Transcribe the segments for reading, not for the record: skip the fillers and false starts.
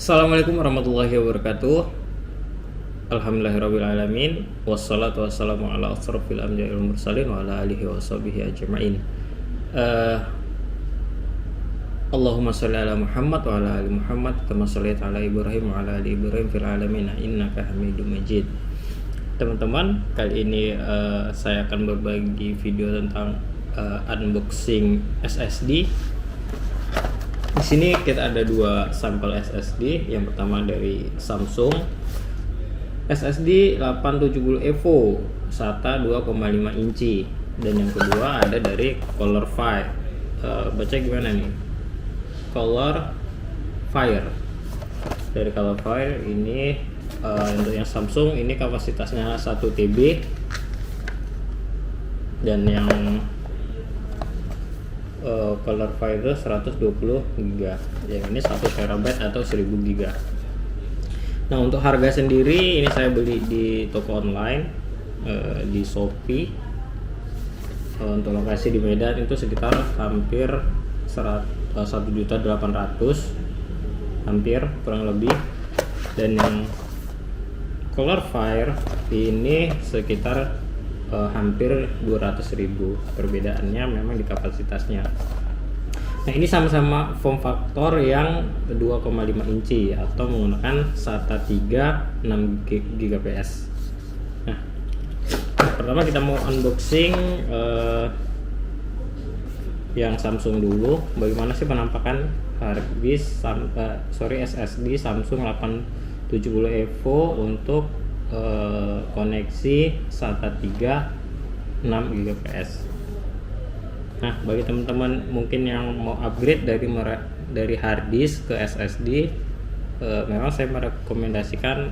Assalamualaikum warahmatullahi wabarakatuh. Alhamdulillahirrabbilalamin. Wassalatu wassalamu ala asrofil anbiya'i wal mursalin wa ala alihi wa sahbihi ajma'in. Allahumma sholli ala Muhammad wa ala ali Muhammad kama shallaita ala Ibrahim wa ala ali Ibrahim fil alamin innaka Hamidum Majid. Teman-teman, kali ini saya akan berbagi video tentang unboxing SSD. Di sini kita ada dua sampel SSD. Yang pertama dari Samsung SSD 870 Evo SATA 2,5 inci, dan yang kedua ada dari Color Fire. Baca gimana nih? Color Fire. Dari Color Fire ini untuk yang Samsung ini kapasitasnya 1 TB, dan yang Color Fire itu 120 GB, yang ini 1 TB atau 1000 GB. Nah, untuk harga sendiri ini saya beli di toko online di Shopee. Untuk lokasi di Medan itu sekitar hampir 1.800.000 hampir kurang lebih, dan yang Color Fire ini sekitar hampir 200.000. Perbedaannya memang di kapasitasnya. Nah, ini sama-sama form factor yang 2,5 inci atau menggunakan SATA 3 6 GB. Nah, pertama kita mau unboxing yang Samsung dulu. Bagaimana sih penampakan harddisk SSD Samsung 870 Evo untuk koneksi SATA 3 6 GB. Nah, bagi teman-teman mungkin yang mau upgrade dari harddisk ke SSD, memang saya merekomendasikan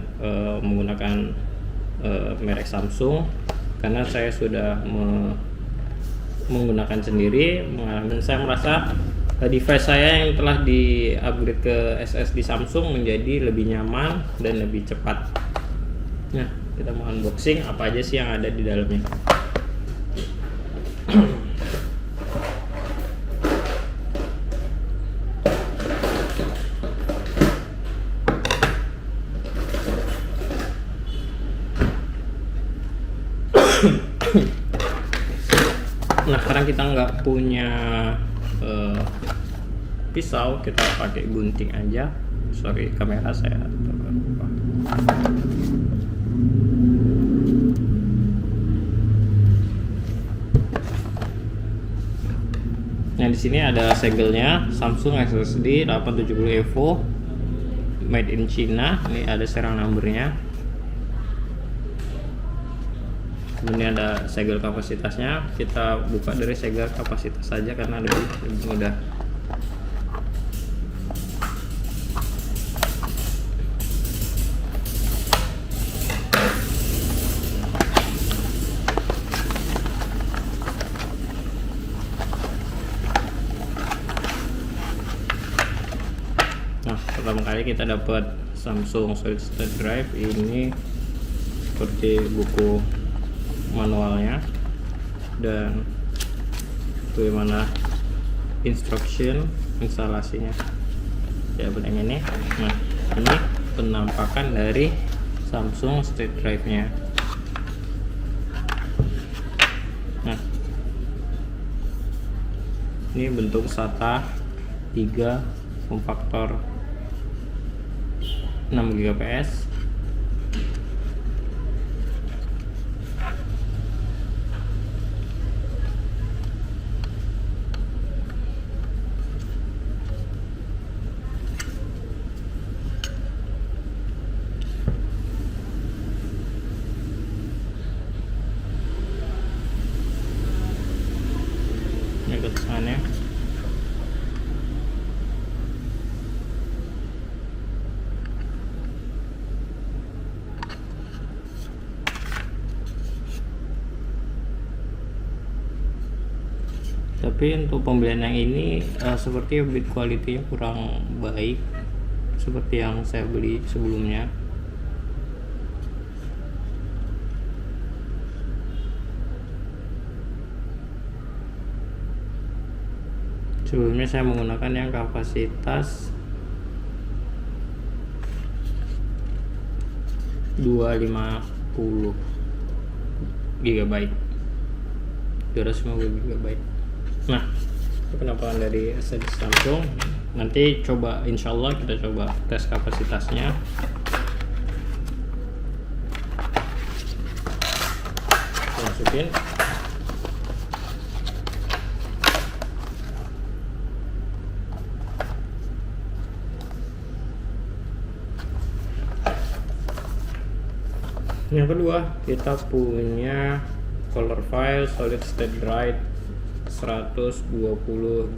menggunakan merek Samsung, karena saya sudah menggunakan sendiri, dan saya merasa device saya yang telah di upgrade ke SSD Samsung menjadi lebih nyaman dan lebih cepat. Nah, kita mau unboxing apa aja sih yang ada di dalamnya. Nah, sekarang kita nggak punya pisau, kita pakai gunting aja. Sorry, kamera saya lupa. Nah, di sini ada segelnya Samsung SSD 870 Evo made in China. Ini ada serial numbernya. Kemudian ada segel kapasitasnya. Kita buka dari segel kapasitas saja karena lebih mudah. Nah, pertama kali kita dapat Samsung Solid State Drive. Ini seperti buku manualnya dan bagaimana instruction instalasinya ya, yang ini. Nah, ini penampakan dari Samsung State Drive nya. Nah, ini bentuk SATA 3 form factor 6 GB. Ini kesannya. Tapi untuk pembelian yang ini seperti build quality-nya kurang baik seperti yang saya beli sebelumnya. Sebelumnya saya menggunakan yang kapasitas 250 GB, 250 GB. Nah, itu penampakan dari SSD Samsung. Nanti coba, insya Allah kita coba tes kapasitasnya. Masukin. Yang kedua, kita punya color file solid state drive 120.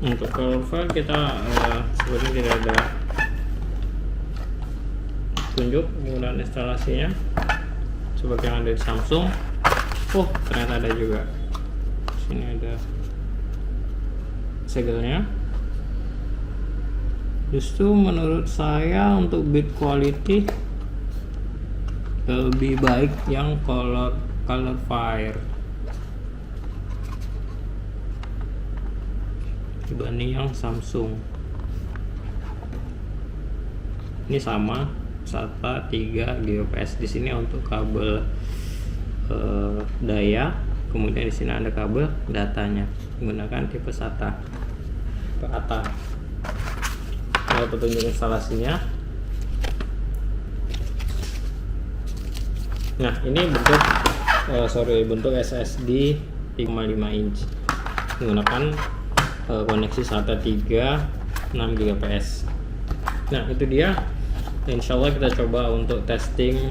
Untuk color file kita sebenarnya tidak ada tunjuk penggunaan instalasinya seperti yang ada di Samsung. Oh, ternyata ada juga. Sini ada segelnya. Justru menurut saya untuk bit quality lebih baik yang color file dibanding yang Samsung. Ini sama SATA 3 Gbps. Di sini untuk kabel daya, kemudian di sini ada kabel datanya menggunakan tipe SATA ke ATA. Kalau petunjuk instalasinya, nah ini bentuk SSD 5,5 inch menggunakan koneksi SATA 3 6 Gbps. Nah itu dia, insya Allah kita coba untuk testing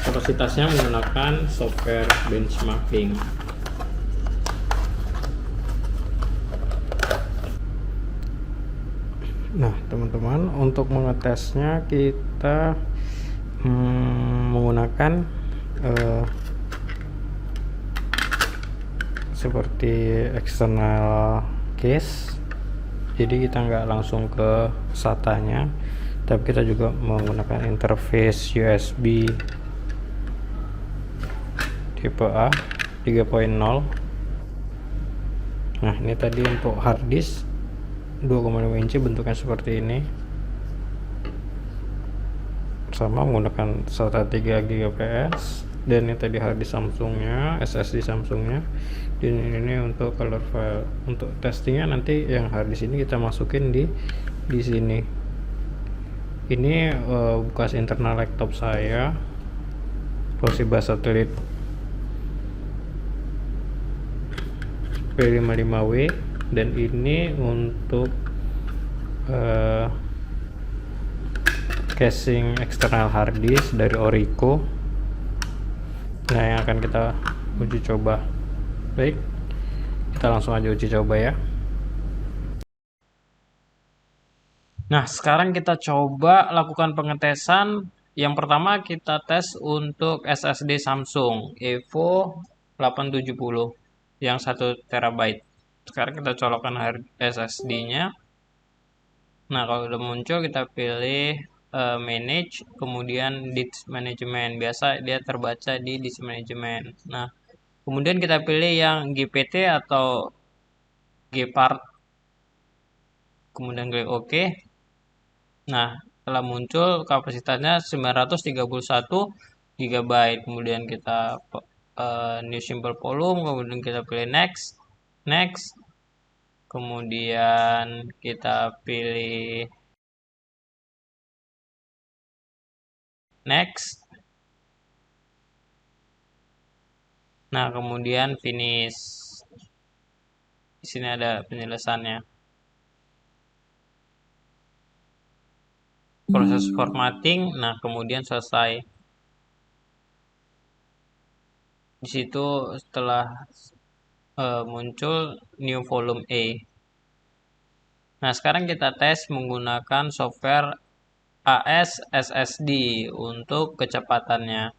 kapasitasnya menggunakan software benchmarking. Nah teman-teman, untuk mengetesnya kita menggunakan seperti external case, jadi kita nggak langsung ke SATA-nya, tapi kita juga menggunakan interface USB tipe A 3.0. Nah ini tadi untuk hard disk 2,5 inci bentuknya seperti ini, sama menggunakan SATA 3 Gbps. Dan ini tadi hard disk Samsungnya, SSD Samsungnya. Dan ini untuk color file. Untuk testingnya nanti yang hard disk ini kita masukin di sini. Ini bekas internal laptop saya, Toshiba satelit P55W, dan ini untuk casing eksternal hard disk dari Orico. Nah yang akan kita uji coba. Baik, kita langsung aja uji coba ya. Nah sekarang kita coba lakukan pengetesan. Yang pertama kita tes untuk SSD Samsung Evo 870 yang 1 TB. Sekarang kita colokkan SSD-nya. Nah kalau udah muncul kita pilih manage, kemudian disk management. Biasa dia terbaca di disk management. Nah kemudian kita pilih yang GPT atau Gepard, kemudian klik OK. Nah setelah muncul kapasitasnya 931 GB, kemudian kita new simple volume, kemudian kita pilih next, kemudian kita pilih next. Nah kemudian finish. Di sini ada penjelasannya. Proses formatting. Nah kemudian selesai. Di situ setelah muncul new volume A. Nah, sekarang kita tes menggunakan software AS SSD untuk kecepatannya.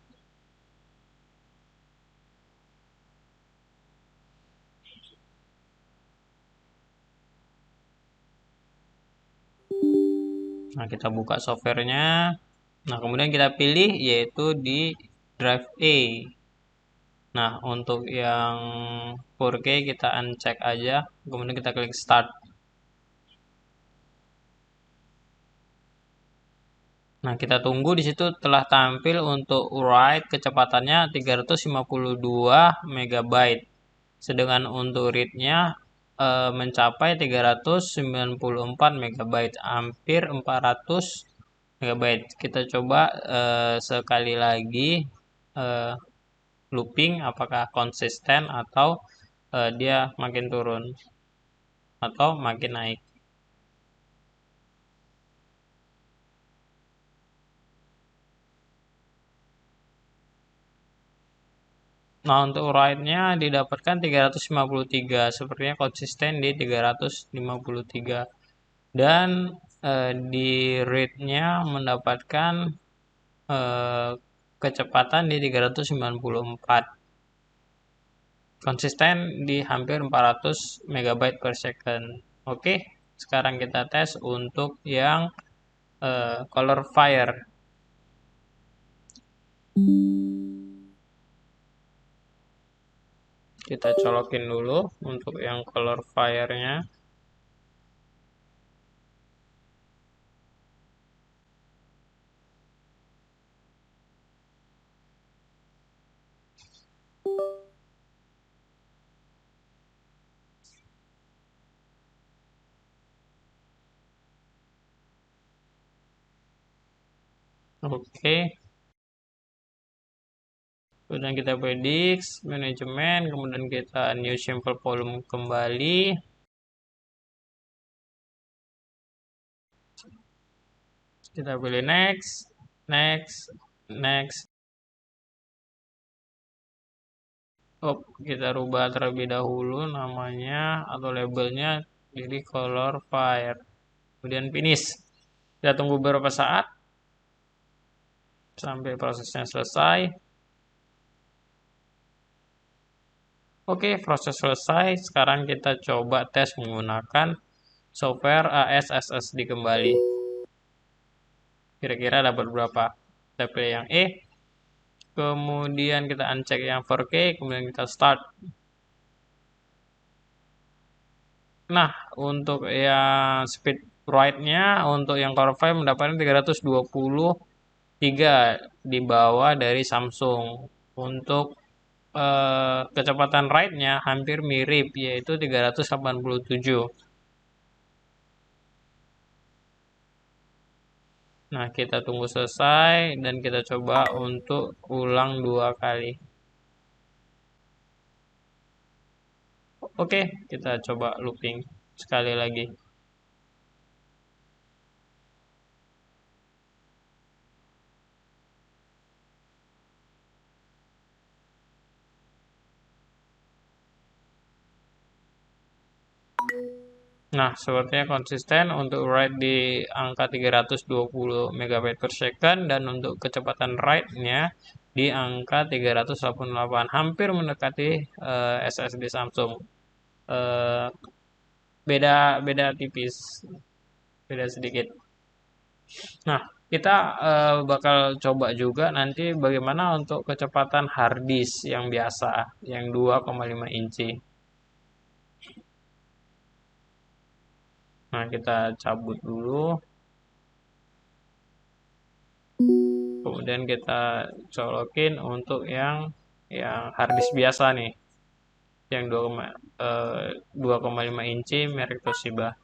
Nah, kita buka softwarenya. Nah, kemudian kita pilih yaitu di drive A. Nah, untuk yang 4K kita uncheck aja, kemudian kita klik start. Nah, kita tunggu di situ telah tampil untuk write kecepatannya 352 MB. Sedangkan untuk read-nya mencapai 394 MB, hampir 400 MB. Kita coba sekali lagi eh, looping apakah konsisten atau dia makin turun atau makin naik. Nah, untuk write-nya didapatkan 353, sepertinya konsisten di 353. Dan di read-nya mendapatkan kecepatan di 394. Konsisten di hampir 400 MB per second. Oke, sekarang kita tes untuk yang color fire. Kita colokin dulu untuk yang color fire-nya. Oke. Kemudian kita predict, manajemen, kemudian kita new sample volume kembali. Kita pilih next, next, next. Oh, kita rubah terlebih dahulu namanya atau labelnya jadi color fire. Kemudian finish. Kita tunggu beberapa saat sampai prosesnya selesai. Oke, proses selesai. Sekarang kita coba tes menggunakan software AS SSD kembali. Kira-kira dapat berapa? Kita pilih yang E. Kemudian kita uncheck yang 4K, kemudian kita start. Nah, untuk yang speed write-nya, untuk yang Core 5 mendapatkan 323 di bawah dari Samsung. Untuk kecepatan write-nya hampir mirip, yaitu 387. Nah, kita tunggu selesai dan kita coba untuk ulang 2 kali. Oke, kita coba looping sekali lagi. Nah, sepertinya konsisten untuk write di angka 320 MB per second dan untuk kecepatan write-nya di angka 388, hampir mendekati SSD Samsung. Beda tipis, beda sedikit. Nah, kita bakal coba juga nanti bagaimana untuk kecepatan hard disk yang biasa, yang 2,5 inci. Nah, kita cabut dulu. Kemudian kita colokin untuk yang hard disk biasa nih. Yang 2,5 inci merek Toshiba.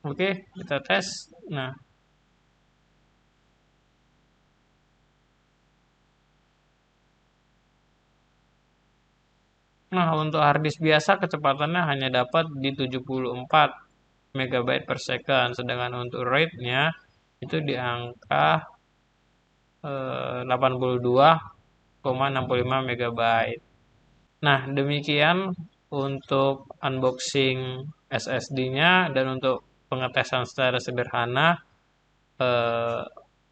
Oke, kita tes. Nah, untuk hard disk biasa kecepatannya hanya dapat di 74 MB per second, sedangkan untuk rate-nya itu di angka 82 MB. Nah, demikian untuk unboxing SSD-nya dan untuk pengetesan secara sederhana eh,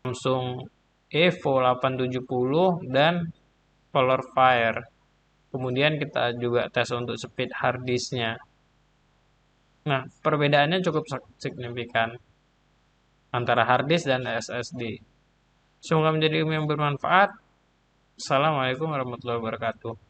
Samsung Evo 870 dan ColorFire. Kemudian kita juga tes untuk speed hard disk-nya. Nah, perbedaannya cukup signifikan antara hard disk dan SSD. Semoga menjadi ilmu yang bermanfaat. Assalamualaikum warahmatullahi wabarakatuh.